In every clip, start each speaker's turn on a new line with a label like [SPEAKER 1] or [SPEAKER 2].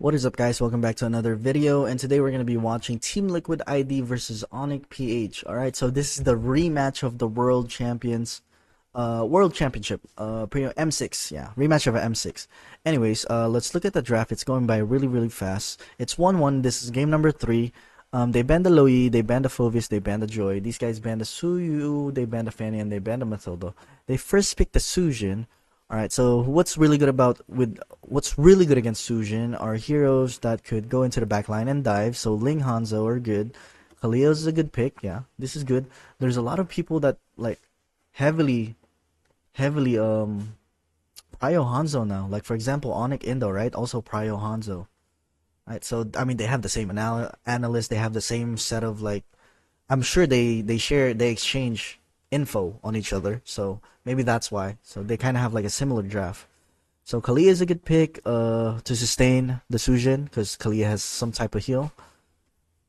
[SPEAKER 1] What is up, guys? Welcome back to another video, and today we're going to be watching Team Liquid ID versus Onic PH. Alright, so this is the rematch of the World Champions, World Championship, M6, yeah, rematch of M6. Anyways, let's look at the draft. It's going by really fast. It's 1-1, this is game number 3. They banned the Loi, they banned the Fovis, they banned the Joy. These guys banned the Suyu, they banned the Fanny, and they banned the Mathilda. They first picked the Sujin. Alright, so what's really good against Sujin are heroes that could go into the backline and dive. So Ling, Hanzo are good. Khalil's a good pick. Yeah, this is good. There's a lot of people that like heavily prio Hanzo now. Like for example, Onic Indo, right? Also prio Hanzo. Right? So I mean they have the same analysts, they have the same set of like I'm sure they exchange info on each other, so maybe that's why. So they kind of have like a similar draft. So Kalia is a good pick to sustain the Sujin because Kalia has some type of heal.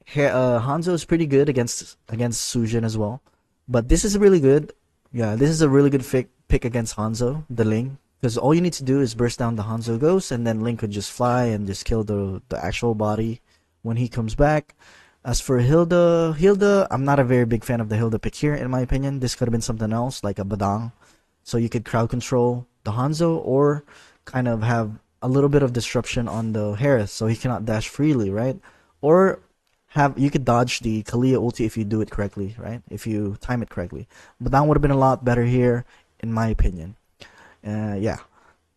[SPEAKER 1] Hanzo is pretty good against Sujin as well, but this is really good. Yeah, this is a really good pick against Hanzo, the Ling, because all you need to do is burst down the Hanzo Ghost, and then Ling could just fly and just kill the actual body when he comes back. As for Hilda, I'm not a very big fan of the Hilda pick here, in my opinion. This could have been something else, like a Badang. So you could crowd control the Hanzo, or kind of have a little bit of disruption on the Harris, so he cannot dash freely, right? Or you could dodge the Kalia ulti if you do it correctly, right? If you time it correctly. Badang would have been a lot better here, in my opinion. Yeah.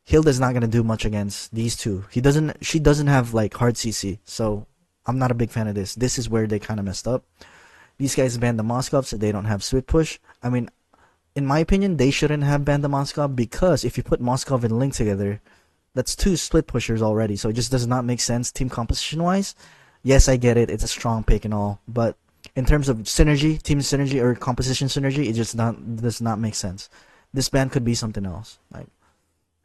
[SPEAKER 1] Hilda's not gonna do much against these two. She doesn't have like hard CC, so I'm not a big fan of this. This is where they kind of messed up. These guys banned the Moskov, so they don't have Swift Push. I mean, in my opinion, they shouldn't have banned the Moskov, because if you put Moskov and Link together, that's two split pushers already. So it just does not make sense team composition-wise. Yes, I get it. It's a strong pick and all. But in terms of synergy, team synergy, or composition synergy, it just does not make sense. This ban could be something else. Like,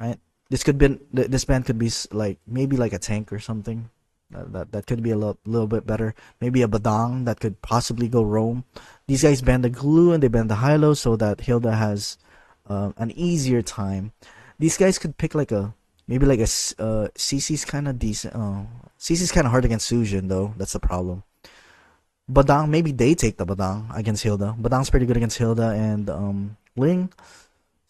[SPEAKER 1] right? This ban could be like maybe like a tank or something. That could be a little bit better. Maybe a Badang that could possibly go roam. These guys banned the glue and they banned the high-low so that Hilda has an easier time. These guys could pick like maybe like a CC's kind of decent. CC's kind of hard against Sujin though. That's the problem. Badang, maybe they take the Badang against Hilda. Badang's pretty good against Hilda and Ling.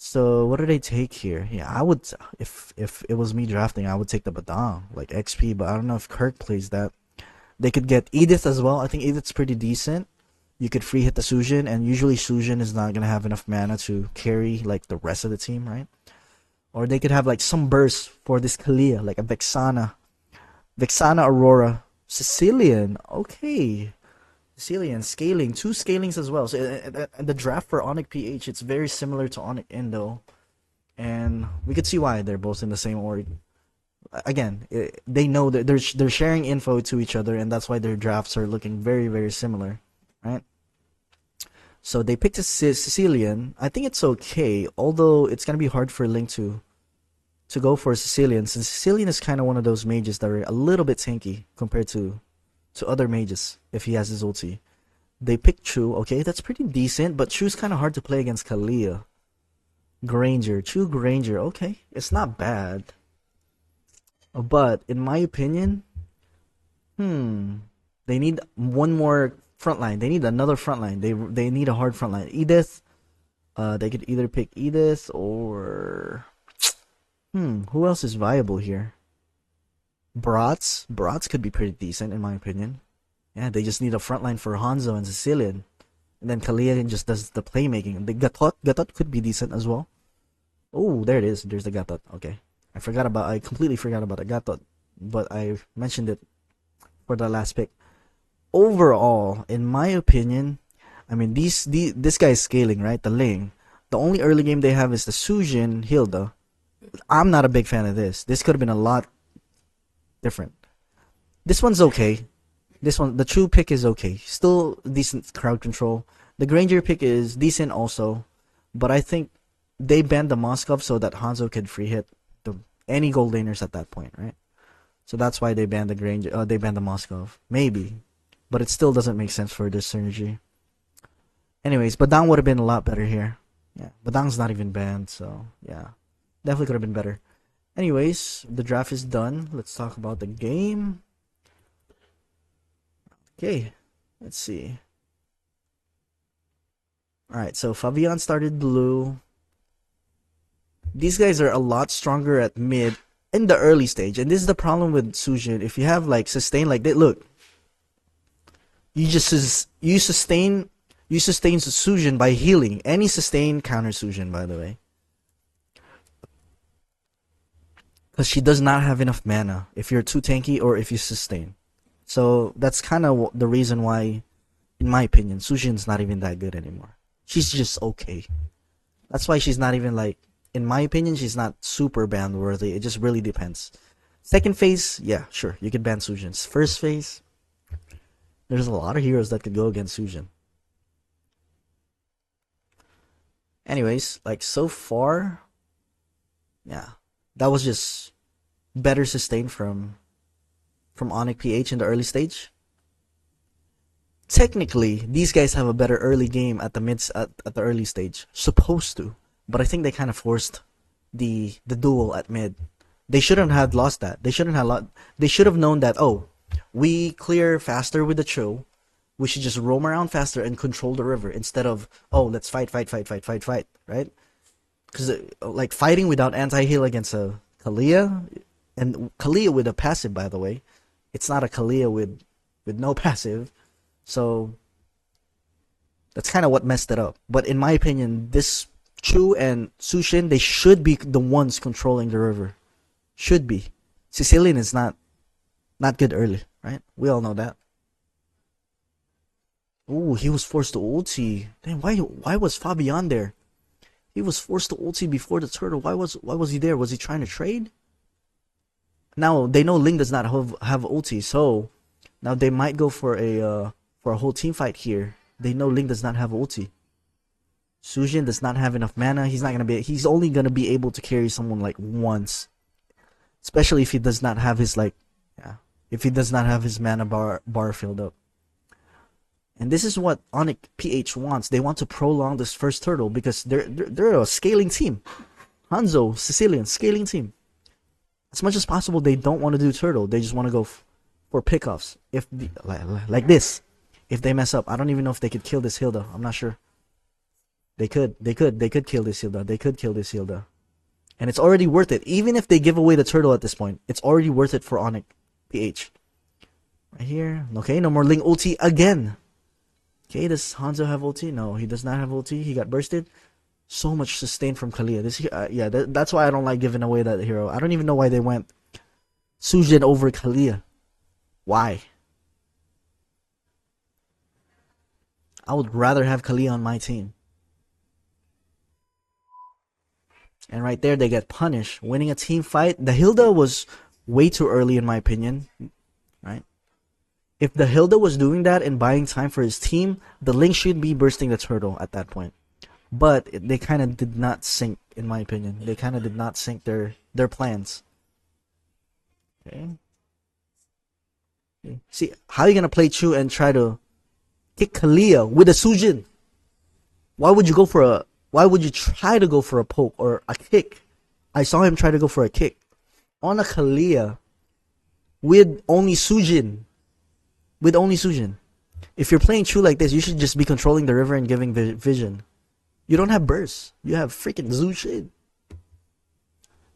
[SPEAKER 1] So what do they take here? Yeah, I would, if it was me drafting, I would take the Badang, like XP, but I don't know if Kirk plays that. They could get Edith as well. I think Edith's pretty decent. You could free hit the Sujin, and usually Sujin is not gonna have enough mana to carry like the rest of the team, right? Or they could have like some burst for this Kalia, like a Vexana, Aurora, Sicilian. Okay. Sicilian scaling, two scalings as well. So the draft for Onic PH, it's very similar to Onic Indo, and we could see why they're both in the same org. Again, they know that they're sharing info to each other, and that's why their drafts are looking very similar, right? So they picked a Sicilian. I think it's okay, although it's gonna be hard for Link to go for a Sicilian, since Sicilian is kind of one of those mages that are a little bit tanky compared to other mages if he has his ulti. They picked Chu. Okay, that's pretty decent, but Chu's kind of hard to play against Kalia. Chu Granger. Okay, it's not bad, but in my opinion, they need one more frontline. They need another frontline. They need a hard frontline. Edith. They could either pick Edith or who else is viable here? Bratz could be pretty decent in my opinion. Yeah, they just need a frontline for Hanzo and Sicilian. And then Kalia just does the playmaking. The Gatot could be decent as well. Oh, there it is. There's the Gatot. Okay. I completely forgot about the Gatot. But I mentioned it for the last pick. Overall, in my opinion, I mean this guy is scaling, right? The Ling. The only early game they have is the Sujin Hilda. I'm not a big fan of this. This could have been a lot different. This one's okay. The true pick is okay. Still decent crowd control. The Granger pick is decent also, but I think they banned the Moskov so that Hanzo could free hit any gold laners at that point, right? So that's why they banned the Granger. They banned the Moskov, maybe, but it still doesn't make sense for this synergy. Anyways, Badang would have been a lot better here. Yeah, Badang's not even banned, so yeah, definitely could have been better. Anyways, the draft is done. Let's talk about the game. Okay, let's see. Alright, so Fabian started blue. These guys are a lot stronger at mid in the early stage. And this is the problem with Sujin. If you have like sustain like that, look. You sustain Sujin by healing. Any sustain counter Sujin, by the way. Because she does not have enough mana if you're too tanky or if you sustain. So that's kind of the reason why, in my opinion, Sujin's not even that good anymore. She's just okay. That's why she's not even like, in my opinion, she's not super ban worthy. It just really depends. Second phase, yeah, sure, you could ban Sujin's. First phase, there's a lot of heroes that could go against Sujin. Anyways, like so far, yeah, that was just better sustain from Onic PH in the early stage. Technically, these guys have a better early game at the early stage. Supposed to. But I think they kind of forced the duel at mid. They shouldn't have lost that. They shouldn't have they should have known that, oh, we clear faster with the Cho. We should just roam around faster and control the river instead of, oh, let's fight, right? Because like fighting without anti-heal against a Kalia, and Kalia with a passive, by the way. It's not a Kalia with no passive. So that's kind of what messed it up. But in my opinion, this Chu and Sushin, they should be the ones controlling the river. Should be. Sicilian is not good early, right? We all know that. Ooh, he was forced to ulti. Damn, why was Fabian there? He was forced to ulti before the turtle. Why was he there? Was he trying to trade? Now they know Ling does not have ulti, so now they might go for a whole team fight here. They know Ling does not have ulti. Sujin does not have enough mana. He's only gonna be able to carry someone like once. Especially if he does not have his if he does not have his mana bar filled up. And this is what Onic PH wants. They want to prolong this first turtle because they're a scaling team. Hanzo, Sicilian, scaling team. As much as possible, they don't want to do turtle. They just want to go for pickoffs. Like this. If they mess up, I don't even know if they could kill this Hilda. I'm not sure. They could kill this Hilda. And it's already worth it. Even if they give away the turtle at this point, it's already worth it for Onic PH. Right here. Okay, no more Ling ulti again. Okay, does Hanzo have ulti? No, he does not have ulti. He got bursted. So much sustain from Kalia. That's why I don't like giving away that hero. I don't even know why they went Sujin over Kalia. Why? I would rather have Kalia on my team. And right there, they get punished. Winning a team fight. The Hilda was way too early, in my opinion. Right? If the Hilda was doing that and buying time for his team, the Link should be bursting the turtle at that point. But they kind of did not sync, in my opinion. They kind of did not sync their plans. Okay. See, how are you going to play Chu and try to kick Kalia with a Sujin? Why would you try to go for a poke or a kick? I saw him try to go for a kick on a Kalia with only Sujin. If you're playing Chu like this, you should just be controlling the river and giving vision. You don't have burst. You have freaking Zushin.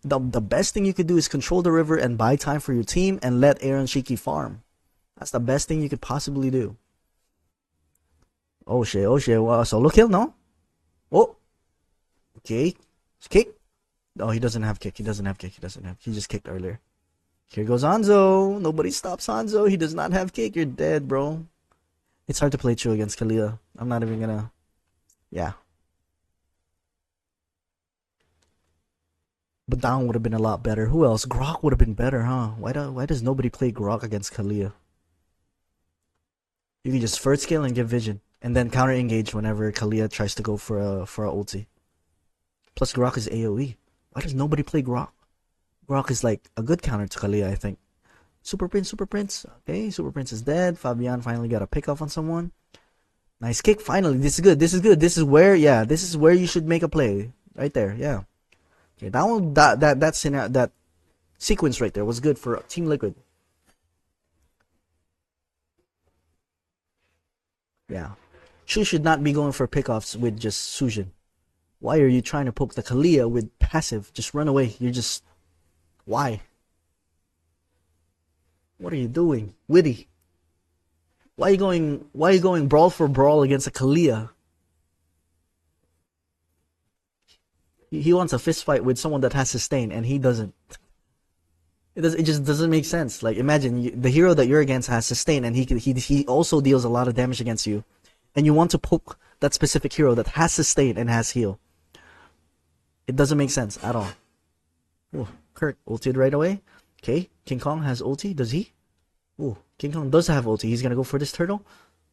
[SPEAKER 1] The best thing you could do is control the river and buy time for your team and let Aaron Shiki farm. That's the best thing you could possibly do. Oh shit. Solo kill, no? Oh. Okay. Kick. Oh, he doesn't have kick. He just kicked earlier. Here goes Hanzo. Nobody stops Hanzo. He does not have kick. You're dead, bro. It's hard to play Chu against Kalia. I'm not even gonna... Yeah. But down would have been a lot better. Who else? Grok would have been better, huh? Why does nobody play Grok against Kalia? You can just first scale and give vision, and then counter engage whenever Kalia tries to go for a ulti. Plus Grok is AoE. Why does nobody play Grok? Grok is like a good counter to Kalia, I think. Super Prince. Okay, Super Prince is dead. Fabian finally got a pick off on someone. Nice kick. Finally, this is good. This is where you should make a play. Right there, yeah. Okay, that one, that sequence right there was good for Team Liquid. Yeah. Shu should not be going for pickoffs with just Sujin. Why are you trying to poke the Kalia with passive? Just run away. You're just... Why? What are you doing? Witty. Why are you going brawl for brawl against a Kalia? He wants a fist fight with someone that has sustain, and he doesn't. It just doesn't make sense. Like, imagine the hero that you're against has sustain, and he also deals a lot of damage against you, and you want to poke that specific hero that has sustain and has heal. It doesn't make sense at all. Ooh, Kirk ulted right away. Okay, King Kong has ulti. Does he? Ooh, King Kong does have ulti. He's gonna go for this turtle.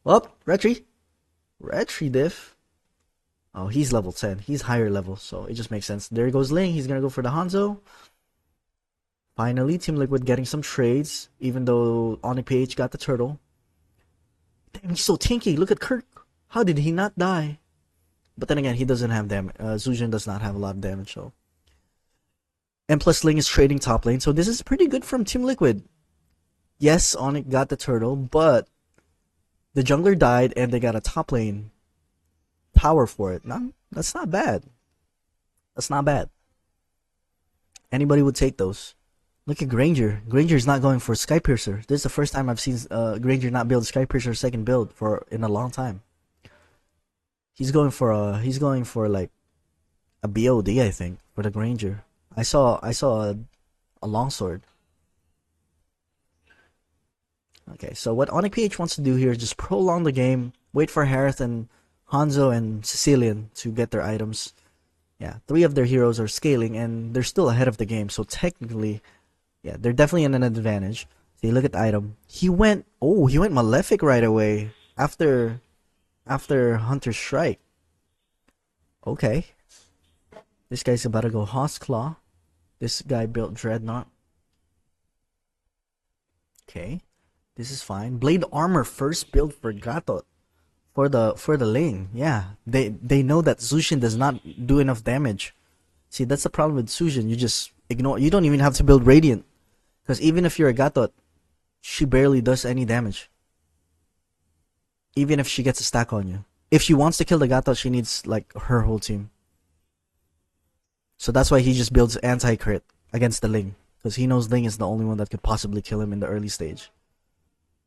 [SPEAKER 1] Up, retry diff. Oh, he's level 10. He's higher level, so it just makes sense. There goes Ling. He's gonna go for the Hanzo. Finally, Team Liquid getting some trades, even though Onic PH got the turtle. Damn, he's so tanky. Look at Kirk. How did he not die? But then again, he doesn't have damage. Zujin does not have a lot of damage, so. And plus, Ling is trading top lane, so this is pretty good from Team Liquid. Yes, Onic got the turtle, but the jungler died, and they got a top lane power for it. No, that's not bad. That's not bad. Anybody would take those. Look at Granger. Granger's not going for Sky Piercer. This is the first time I've seen Granger not build Sky Piercer second build in a long time. He's going for like a BOD, I think, for the Granger. I saw a longsword. Okay, so what Onic PH wants to do here is just prolong the game, wait for Harith and Hanzo and Sicilian to get their items. Yeah, 3 of their heroes are scaling, and they're still ahead of the game, so technically, yeah, they're definitely in an advantage. See, look at the item. He went Malefic right away after Hunter's Strike. Okay. This guy's about to go Host Claw. This guy built Dreadnought. Okay. This is fine. Blade Armor first build for Gatot. For the lane. Yeah. They know that Zushin does not do enough damage. See, that's the problem with Zushin. You just ignore. You don't even have to build Radiant. Because even if you're a Gatot, she barely does any damage. Even if she gets a stack on you. If she wants to kill the Gatot, she needs like her whole team. So that's why he just builds anti-crit against the Ling. Because he knows Ling is the only one that could possibly kill him in the early stage.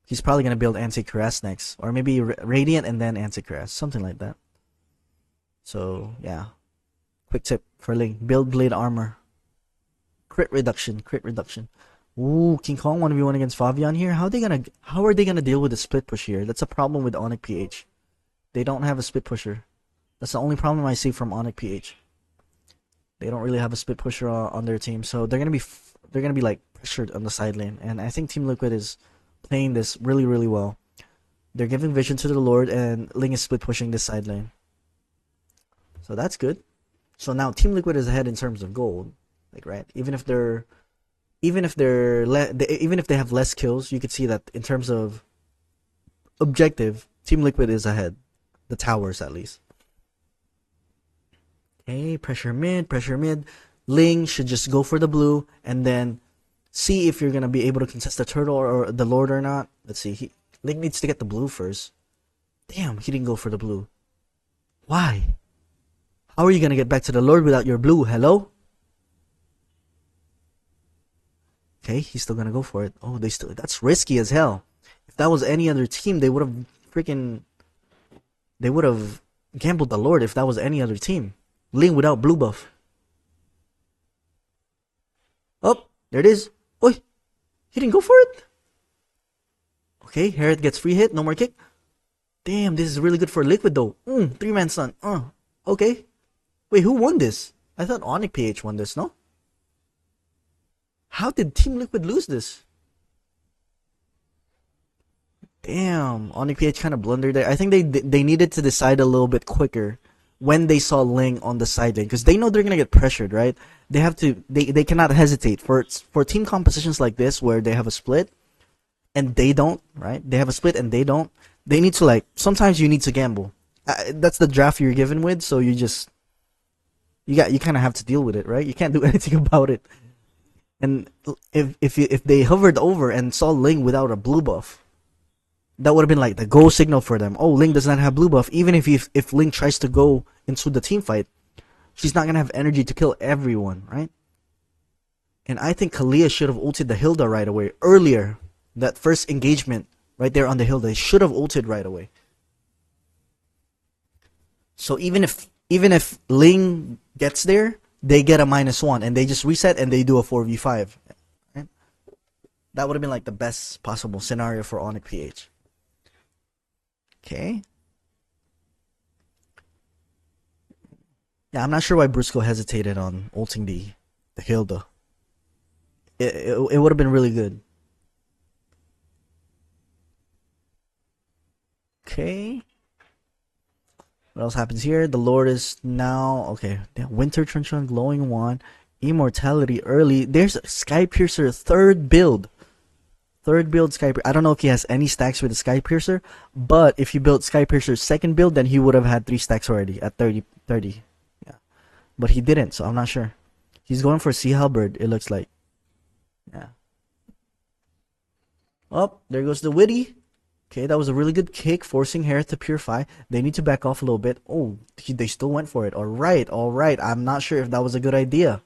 [SPEAKER 1] He's probably going to build anti-caress next. Or maybe Radiant and then anti-caress. Something like that. So, yeah. Quick tip for Ling. Build Blade Armor. Crit reduction. Ooh, King Kong 1v1 against Fabian here. How are they gonna deal with the split push here? That's a problem with Onic PH. They don't have a split pusher. That's the only problem I see from Onic PH. They don't really have a split pusher on their team, so they're gonna be like pressured on the side lane. And I think Team Liquid is playing this really, really well. They're giving vision to the Lord, and Ling is split pushing this side lane. So that's good. So now Team Liquid is ahead in terms of gold. Like, right, even if they have less kills, you could see that in terms of objective, Team Liquid is ahead. The towers, at least. Okay, pressure mid. Ling should just go for the blue and then see if you're gonna be able to contest the turtle or the Lord or not. Let's see. Ling needs to get the blue first. Damn, he didn't go for the blue. Why? How are you gonna get back to the Lord without your blue? Hello? Okay, he's still gonna go for it. Oh, that's risky as hell. If that was any other team, they would have gambled the Lord if that was any other team. Ling without blue buff. Oh, there it is. Oi, he didn't go for it. Okay, Harriet gets free hit, no more kick. Damn, this is really good for Liquid though. 3-man stun. Okay. Wait, who won this? I thought Onic PH won this, no? How did Team Liquid lose this? Damn, Onic PH kind of blundered there. I think they needed to decide a little bit quicker when they saw Ling on the side lane, because they know they're gonna get pressured, right? They have to. They cannot hesitate for team compositions like this where they have a split and they don't, right? They have a split and they don't. They need to, like, sometimes you need to gamble. That's the draft you're given with, so you kind of have to deal with it, right? You can't do anything about it. And if they hovered over and saw Ling without a blue buff, that would have been like the go signal for them. Oh, Ling does not have blue buff. Even if Ling tries to go into the team fight, she's not gonna have energy to kill everyone, right? And I think Kalia should have ulted the Hilda right away earlier. That first engagement right there on the Hilda, they should have ulted right away. So even if Ling gets there, they get a -1 and they just reset and they do a 4v5. Right? That would have been like the best possible scenario for Onic PH. Okay. Yeah, I'm not sure why Brusco hesitated on ulting the Hilda. It would have been really good. Okay. What else happens here? The Lord is now okay. Winter Truncheon, Glowing Wand, Immortality early. There's Sky Piercer third build. Third build Sky Piercer. I don't know if he has any stacks with the Sky Piercer, but if you built Sky Piercer's second build, then he would have had 3 stacks already at 30. Yeah. But he didn't, so I'm not sure. He's going for Sea Halberd, it looks like. Yeah. Oh, there goes the Witty. Okay, that was a really good kick, forcing Harith to purify. They need to back off a little bit. Oh, they still went for it. All right. I'm not sure if that was a good idea.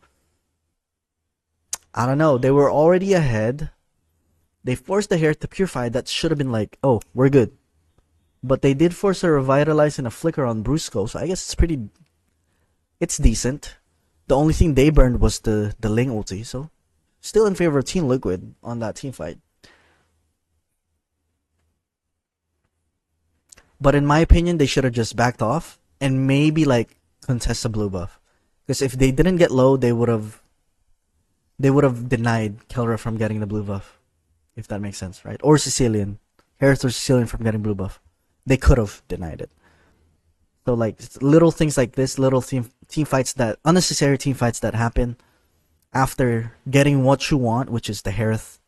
[SPEAKER 1] I don't know. They were already ahead. They forced the Harith to purify. That should have been like, oh, we're good. But they did force a revitalize and a flicker on Brusco, so I guess it's decent. The only thing they burned was the Ling ulti, so still in favor of Team Liquid on that team fight. But in my opinion, they should have just backed off and maybe like contest a blue buff. Because if they didn't get low, they would have denied Kelra from getting the blue buff. If that makes sense, right? Or Sicilian. Harith or Sicilian from getting blue buff. They could have denied it. So like little things like this, little team fights that unnecessary team fights that happen after getting what you want, which is the Harith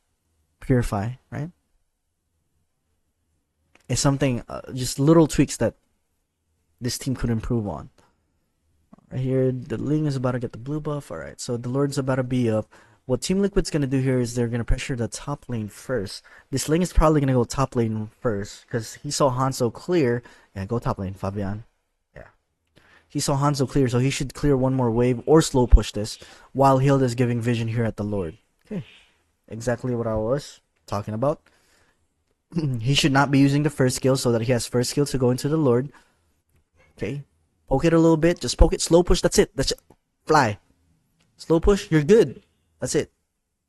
[SPEAKER 1] purify, right? Is something, just little tweaks that this team could improve on. Right here, the Ling is about to get the blue buff. Alright, so the Lord's about to be up. What Team Liquid's going to do here is they're going to pressure the top lane first. This Ling is probably going to go top lane first because he saw Hanzo clear. Yeah, go top lane, Fabian. Yeah. He saw Hanzo clear, so he should clear one more wave or slow push this while Hilda's giving vision here at the Lord. Okay, exactly what I was talking about. He should not be using the first skill so that he has first skill to go into the Lord. Okay. Poke it a little bit. Just poke it. Slow push. That's it. That's it. Fly. Slow push. You're good. That's it.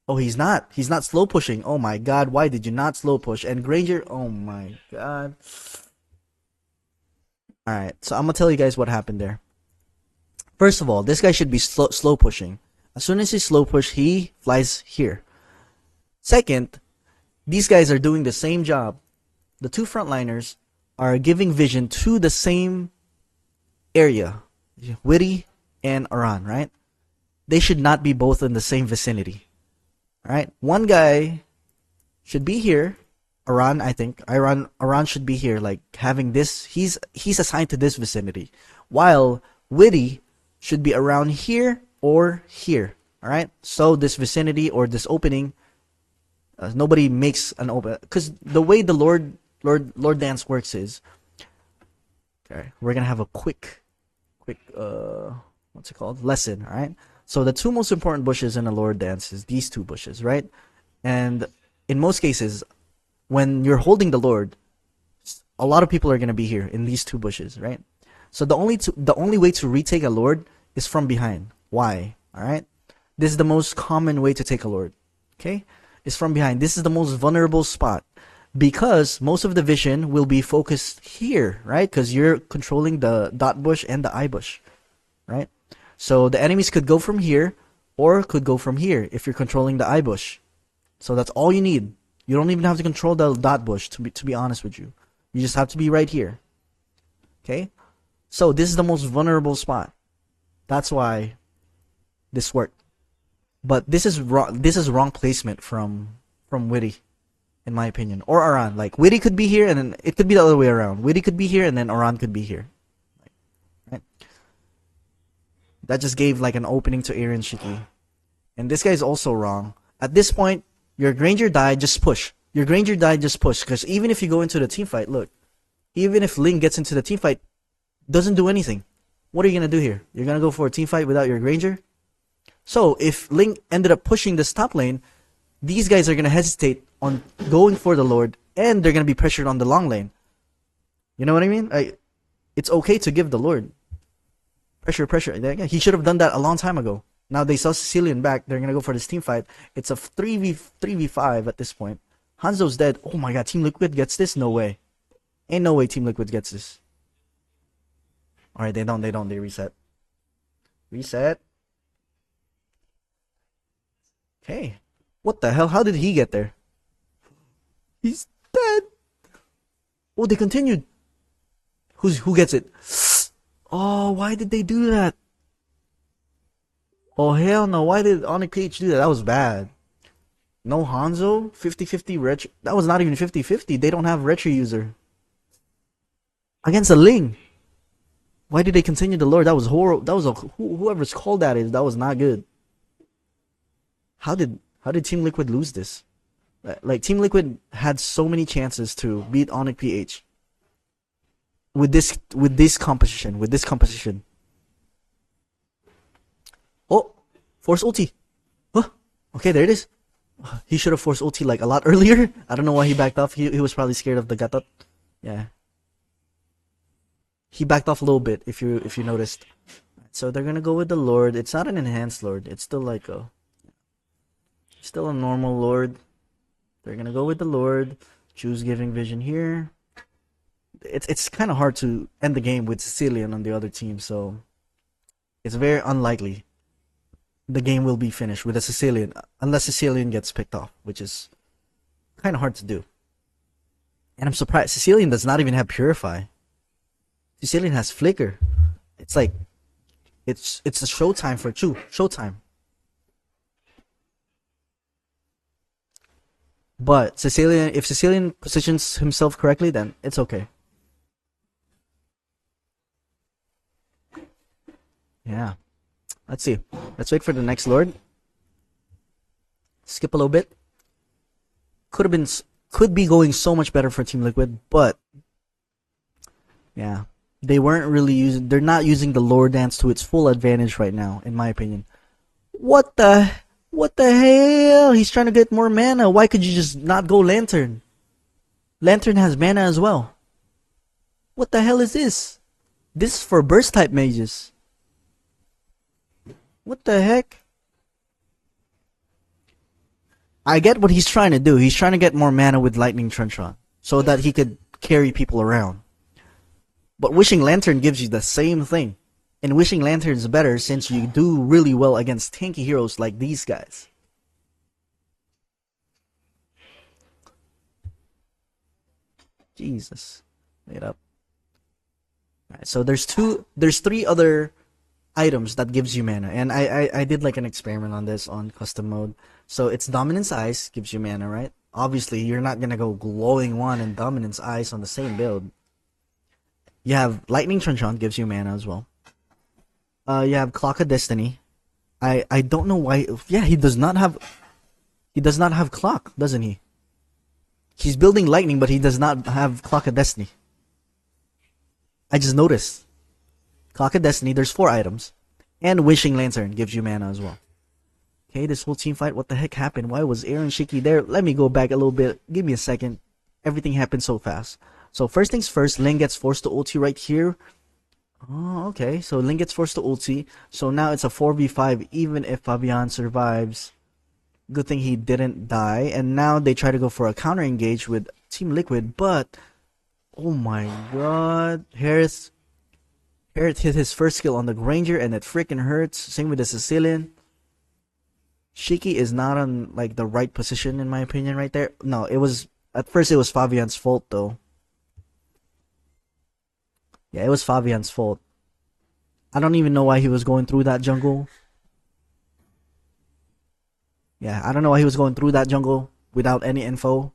[SPEAKER 1] Oh, he's not. He's not slow pushing. Oh my god. Why did you not slow push? And Granger. Oh my god. Alright. So I'm going to tell you guys what happened there. First of all, this guy should be slow pushing. As soon as he slow push, he flies here. Second, these guys are doing the same job. The two frontliners are giving vision to the same area. Witty and Aran, right? They should not be both in the same vicinity. Alright? One guy should be here. Aran, I think. Aran should be here, like having this. He's assigned to this vicinity. While Witty should be around here or here. Alright? So this vicinity or this opening, nobody makes an open, because the way the Lord Dance works is, okay, we're gonna have a quick what's it called, lesson. All right, so the two most important bushes in a Lord Dance is these two bushes, right? And in most cases, when you're holding the Lord, a lot of people are gonna be here in these two bushes, right? So the only way to retake a Lord is from behind. Why? All right, this is the most common way to take a Lord. Okay, is from behind. This is the most vulnerable spot because most of the vision will be focused here, right? Because you're controlling the dot bush and the eye bush, right? So the enemies could go from here or could go from here if you're controlling the eye bush. So that's all you need. You don't even have to control the dot bush, to be honest with you. You just have to be right here. Okay? So this is the most vulnerable spot. That's why this worked. But this is wrong placement from Witty, in my opinion. Or Aran. Like Witty could be here and then it could be the other way around. Witty could be here and then Aran could be here. Right? That just gave like an opening to Aaron Shiki. And this guy's also wrong. At this point, your Granger died, just push. Your Granger died, just push. Because even if you go into the team fight, look. Even if Ling gets into the team fight, doesn't do anything. What are you going to do here? You're going to go for a team fight without your Granger? So, if Ling ended up pushing this top lane, these guys are going to hesitate on going for the Lord, and they're going to be pressured on the long lane. You know what I mean? It's okay to give the Lord. Pressure. He should have done that a long time ago. Now they saw Sicilian back. They're going to go for this team fight. It's a 3v5 at this point. Hanzo's dead. Oh my god, Team Liquid gets this? No way. Ain't no way Team Liquid gets this. Alright, they don't. They reset. Reset. Okay. What the hell? How did he get there? He's dead. Oh, they continued. Who gets it? Oh, why did they do that? Oh, hell no. Why did Onic PH do that? That was bad. No Hanzo? 50-50 retro. That was not even 50-50. They don't have retro user. Against a Ling. Why did they continue the Lord? That was horrible. That was whoever's called that is. That was not good. How did Team Liquid lose this? Like, Team Liquid had so many chances to beat Onic PH. With this composition. Oh, force ulti. Huh? Okay, there it is. He should have forced ulti like a lot earlier. I don't know why he backed off. He was probably scared of the gatot. Yeah. He backed off a little bit if you noticed. So they're gonna go with the Lord. It's not an enhanced Lord. It's still like a normal Lord. They're gonna go with the Lord. Choose Giving Vision here. It's kind of hard to end the game with Sicilian on the other team, so it's very unlikely the game will be finished with a Sicilian, unless Sicilian gets picked off, which is kind of hard to do. And I'm surprised Sicilian does not even have Purify. Sicilian has Flicker. It's like it's a showtime for Chu. Showtime. But if Sicilian positions himself correctly, then it's okay. Yeah. Let's see. Let's wait for the next Lord. Skip a little bit. Could be going so much better for Team Liquid, but yeah, they're not using the Lord dance to its full advantage right now, in my opinion. What the hell? He's trying to get more mana. Why could you just not go Lantern? Lantern has mana as well. What the hell is this? This is for burst type mages. What the heck? I get what he's trying to do. He's trying to get more mana with Lightning Truncheon so that he could carry people around. But Wishing Lantern gives you the same thing. And Wishing Lantern is better since you do really well against tanky heroes like these guys. Jesus. Wait up. Alright, so there's three other items that gives you mana, and I did like an experiment on this on custom mode. So it's Dominance Ice gives you mana, right? Obviously you're not gonna go Glowing Wand and Dominance Ice on the same build. You have Lightning Truncheon gives you mana as well. You have Clock of Destiny. I don't know why. Yeah, he does not have Clock, doesn't he? He's building Lightning, but he does not have Clock of Destiny. I just noticed. Clock of Destiny, there's 4 items. And Wishing Lantern gives you mana as well. Okay, this whole team fight, what the heck happened? Why was Aaron Shiki there? Let me go back a little bit. Give me a second. Everything happened so fast. So first things first, Ling gets forced to ulti right here. Oh, okay. So Ling gets forced to ulti. So now it's a 4v5 even if Fabian survives. Good thing he didn't die. And now they try to go for a counter engage with Team Liquid. But, oh my god. Harris hit his first skill on the Granger and it freaking hurts. Same with the Sicilian. Shiki is not on like the right position in my opinion right there. No, at first it was Fabian's fault though. Yeah, it was Fabian's fault. I don't even know why he was going through that jungle. Yeah, I don't know why he was going through that jungle without any info.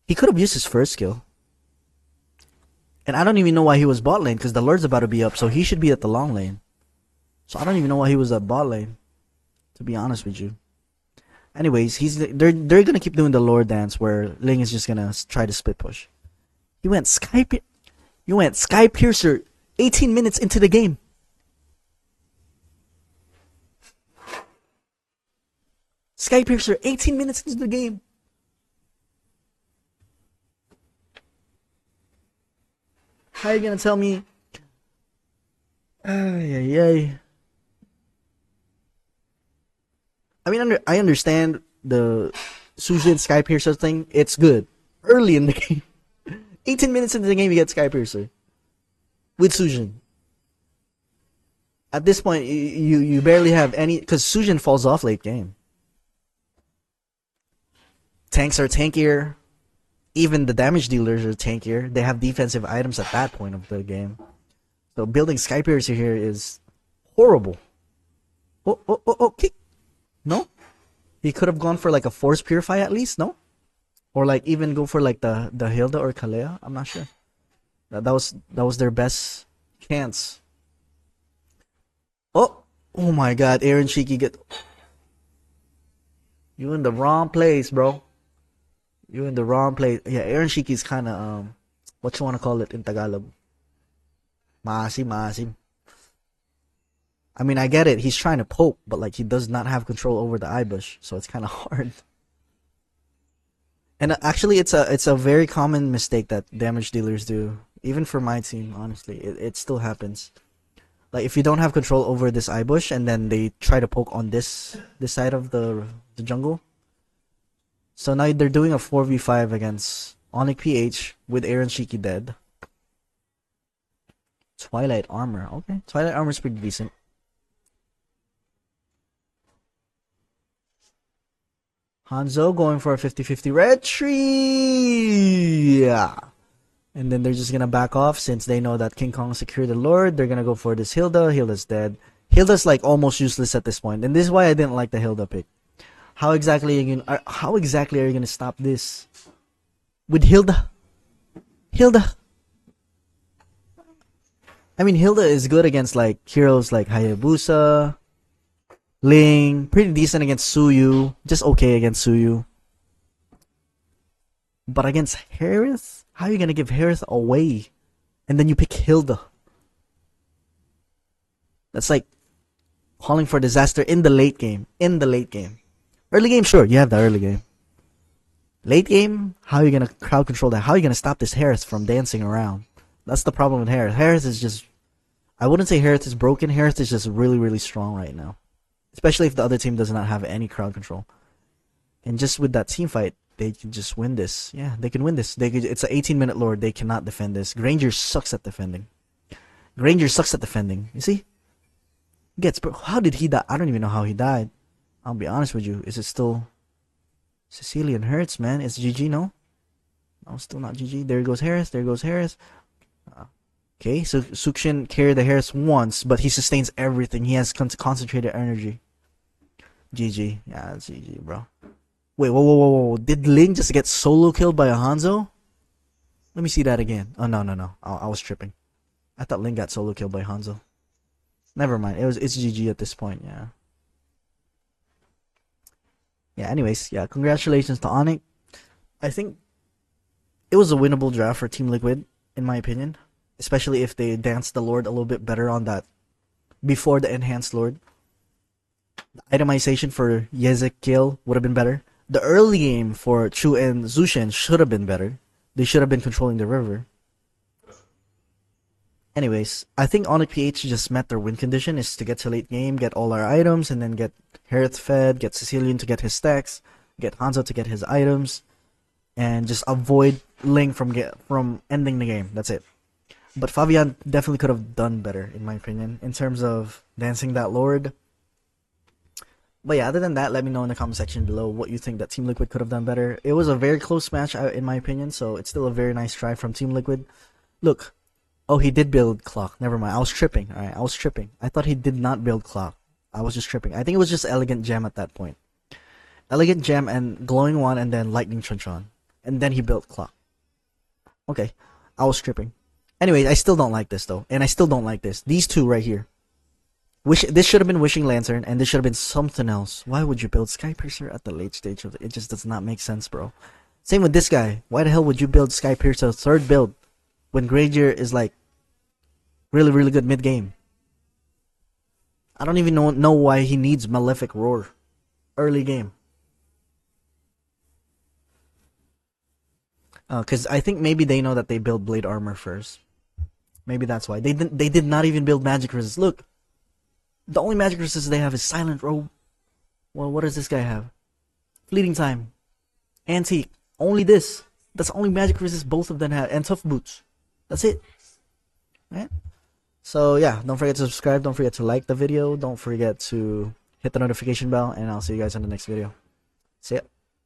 [SPEAKER 1] He could have used his first skill. And I don't even know why he was bot lane, because the Lord's about to be up, so he should be at the long lane. So I don't even know why he was at bot lane, to to be honest with you. Anyways, they're gonna keep doing the lore dance where Ling is just gonna try to split push. You went Sky Piercer 18 minutes into the game. Sky Piercer 18 minutes into the game. How are you gonna tell me? Ay, ay, ay. I mean, I understand the Sujin Sky Piercer thing. It's good early in the game. 18 minutes into the game, you get Sky Piercer with Sujin. At this point, you barely have any, because Sujin falls off late game. Tanks are tankier. Even the damage dealers are tankier. They have defensive items at that point of the game. So building Sky Piercer here is horrible. Oh, kick. No? He could have gone for like a Force Purify at least, no? Or like even go for like the Hilda or Kalea. I'm not sure. That was their best chance. Oh my god, Aaron Shiki get you in the wrong place, bro. You in the wrong place. Yeah, Aaron Shiki's kinda what you wanna call it in Tagalog? Maasim. I mean, I get it. He's trying to poke, but like he does not have control over the eyebush, so it's kind of hard. And actually, it's a very common mistake that damage dealers do, even for my team. Honestly, it still happens. Like if you don't have control over this eyebush, and then they try to poke on this side of the jungle. So now they're doing a 4v5 against Onic PH with Aaron Shiki dead. Twilight Armor, okay. Twilight Armor is pretty decent. Hanzo going for a 50-50 red tree. Yeah. And then they're just gonna back off since they know that King Kong secured the Lord. They're gonna go for this Hilda. Hilda's dead. Hilda's like almost useless at this point, and this is why I didn't like the Hilda pick. How exactly are you gonna stop this with Hilda? Hilda. I mean, Hilda is good against like heroes like Hayabusa, Ling, pretty decent against Suyu, just okay against Suyu. But against Harith, how are you gonna give Harith away, and then you pick Hilda? That's like calling for disaster in the late game. Early game, sure, you have the early game. Late game, how are you gonna crowd control that? How are you gonna stop this Harith from dancing around? That's the problem with Harith. Harith is just, I wouldn't say Harith is broken. Harith is just really, really strong right now. Especially if the other team does not have any crowd control. And just with that team fight, they can just win this. Yeah, they can win this. It's an 18-minute Lord. They cannot defend this. Granger sucks at defending. You see? How did he die? I don't even know how he died. I'll be honest with you. Is it still Sicilian Hurts, man? It's GG, no? No, still not GG. There goes Harris. Okay, so Sukshin carried the Harris once, but he sustains everything. He has concentrated energy. GG. Yeah, that's GG, bro. Wait, whoa. Did Ling just get solo killed by a Hanzo? Let me see that again. Oh, no. I was tripping. I thought Ling got solo killed by Hanzo. Never mind. It's GG at this point, yeah. Yeah, anyways, yeah, congratulations to Onic. I think it was a winnable draft for Team Liquid, in my opinion. Especially if they danced the Lord a little bit better on that before the enhanced Lord. The itemization for Yezek kill would have been better. The early game for Chu and Zushen should have been better. They should have been controlling the river. Anyways, I think Onic PH just met their win condition is to get to late game, get all our items, and then get Harith fed, get Sicilian to get his stacks, get Hanzo to get his items, and just avoid Ling from ending the game. That's it. But Fabian definitely could have done better, in my opinion, in terms of dancing that Lord. But yeah, other than that, let me know in the comment section below what you think that Team Liquid could have done better. It was a very close match, in my opinion, so it's still a very nice try from Team Liquid. Look. Oh, he did build clock. Never mind. I was tripping. Alright, I was tripping. I thought he did not build clock. I was just tripping. I think it was just Elegant Gem at that point. Elegant Gem and Glowing One and then Lightning Chuntron. And then he built clock. Okay. I was tripping. Anyway, I still don't like this though. And I still don't like this. These two right here. This should have been Wishing Lantern, and this should have been something else. Why would you build Sky Piercer at the late stage of it? It just does not make sense, bro. Same with this guy. Why the hell would you build Sky Piercer third build when Gradier is like really, really good mid game? I don't even know why he needs Malefic Roar early game. Because I think maybe they know that they build Blade Armor first. Maybe that's why they did not even build Magic Resist. Look, the only Magic Resist they have is Silent Robe. Well, what does this guy have? Fleeting Time, Antique. Only this. That's the only Magic Resist both of them have, and Tough Boots. That's it. Right? So yeah, don't forget to subscribe. Don't forget to like the video. Don't forget to hit the notification bell, and I'll see you guys in the next video. See ya.